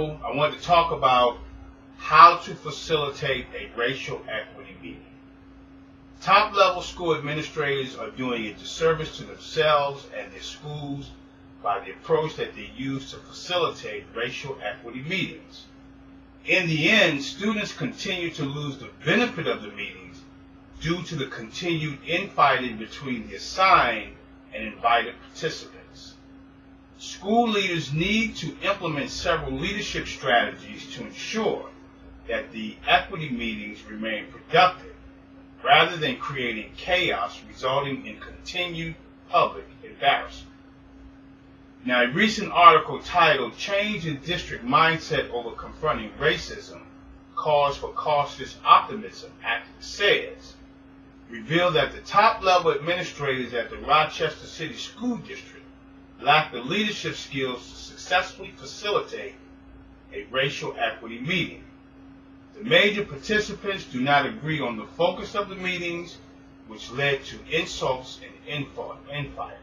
level, I want to talk about how to facilitate a racial equity meeting. Top-level school administrators are doing a disservice to themselves and their schools by the approach that they use to facilitate racial equity meetings. In the end, students continue to lose the benefit of the meetings due to the continued infighting between the assigned and invited participants. School leaders need to implement several leadership strategies to ensure that the equity meetings remain productive rather than creating chaos resulting in continued public embarrassment. Now, a recent article titled "Change in District Mindset Over Confronting Racism Cause for Cautious Optimism," activist says, revealed that the top-level administrators at the Rochester City School District lack the leadership skills to successfully facilitate a racial equity meeting. The major participants do not agree on the focus of the meetings, which led to insults and infighting.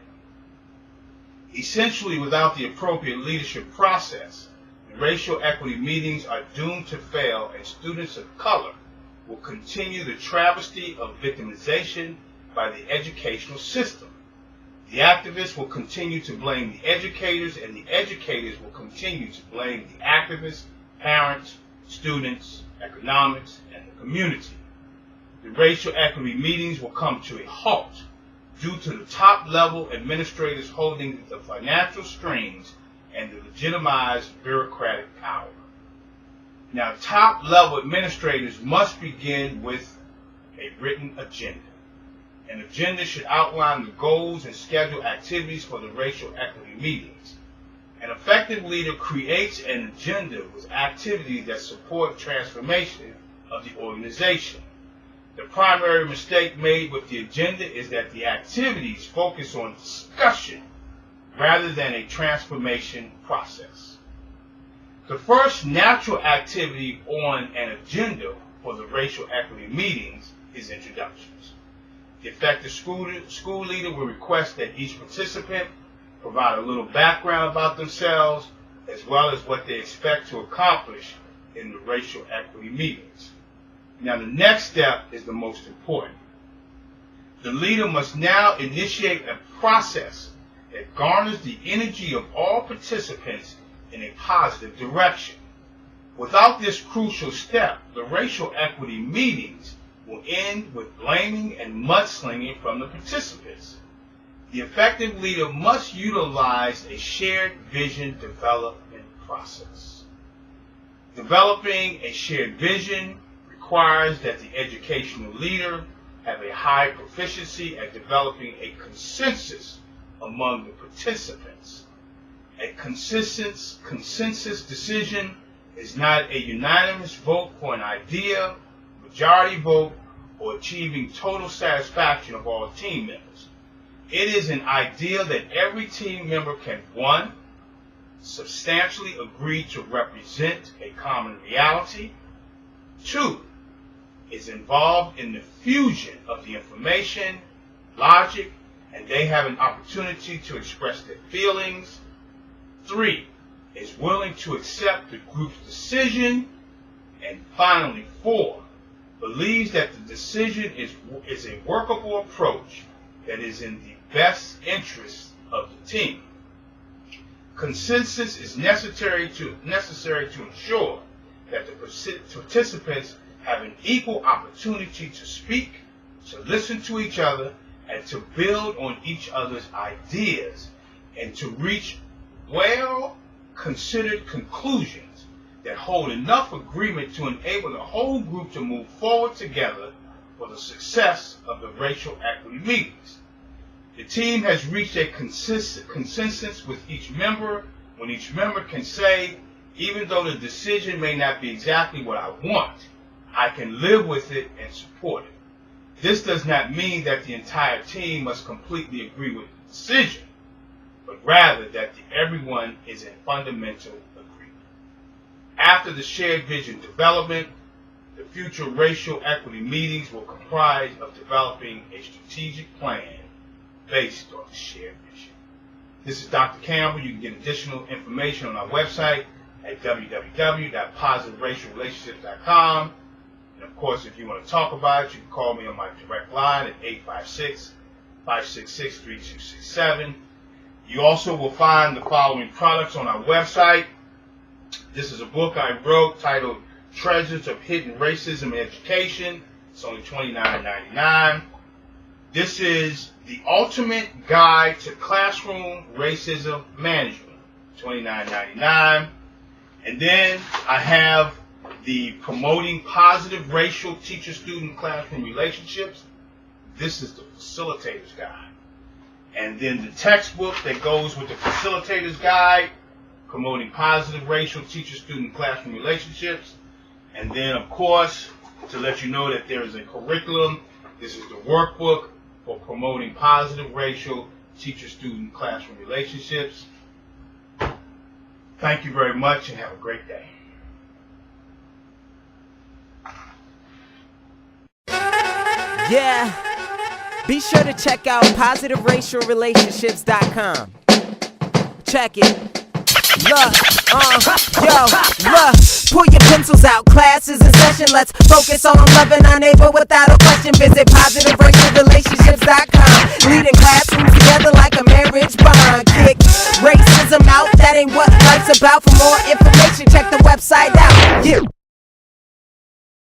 Essentially, without the appropriate leadership process, the racial equity meetings are doomed to fail, and students of color will continue the travesty of victimization by the educational system. The activists will continue to blame the educators, and the educators will continue to blame the activists, parents, students, economics, and the community. The racial equity meetings will come to a halt due to the top-level administrators holding the financial strings and the legitimized bureaucratic power. Now, top-level administrators must begin with a written agenda. An agenda should outline the goals and schedule activities for the racial equity meetings. An effective leader creates an agenda with activities that support transformation of the organization. The primary mistake made with the agenda is that the activities focus on discussion rather than a transformation process. The first natural activity on an agenda for the racial equity meetings is introductions. The effective school leader will request that each participant provide a little background about themselves as well as what they expect to accomplish in the racial equity meetings. Now, the next step is the most important. The leader must now initiate a process that garners the energy of all participants in a positive direction. Without this crucial step, the racial equity meetings will end with blaming and mudslinging from the participants. The effective leader must utilize a shared vision development process. Developing a shared vision requires that the educational leader have a high proficiency at developing a consensus among the participants. A consensus decision is not a unanimous vote for an idea, majority vote, or achieving total satisfaction of all team members. It is an idea that every team member can, 1, substantially agree to represent a common reality, 2, is involved in the fusion of the information, logic, and they have an opportunity to express their feelings, 3, is willing to accept the group's decision, and finally, 4, believes that the decision is a workable approach that is in the best interest of the team. Consensus is necessary to ensure that the participants have an equal opportunity to speak, to listen to each other, and to build on each other's ideas, and to reach well-considered conclusions that hold enough agreement to enable the whole group to move forward together for the success of the racial equity meetings. The team has reached a consensus with each member when each member can say, even though the decision may not be exactly what I want, I can live with it and support it. This does not mean that the entire team must completely agree with the decision, but rather that everyone is in fundamental agreement. After the shared vision development, the future racial equity meetings will comprise of developing a strategic plan based on the shared vision. This is Dr. Campbell. You can get additional information on our website, at www.positiveracialrelationships.com. And of course, if you want to talk about it, you can call me on my direct line at 856-566-3267. You also will find the following products on our website. This is a book I wrote titled Treasures of Hidden Racism in Education. It's only $29.99. This is the Ultimate Guide to Classroom Racism Management, $29.99. And then I have the Promoting Positive Racial Teacher-Student Classroom Relationships. This is the Facilitator's Guide. And then the textbook that goes with the Facilitator's Guide, Promoting Positive Racial Teacher-Student Classroom Relationships. And then, of course, to let you know that there is a curriculum, this is the workbook for Promoting Positive Racial Teacher-Student Classroom Relationships. Thank you very much and have a great day. Yeah, be sure to check out PositiveRacialRelationships.com. Check it. Look, pull your pencils out, class is in session. Let's focus on loving our neighbor without a question. Visit PositiveRacialRelationships.com. Leading classrooms together like a marriage bond. Kick racism out, that ain't what life's about. For more information, check the website out. Yeah.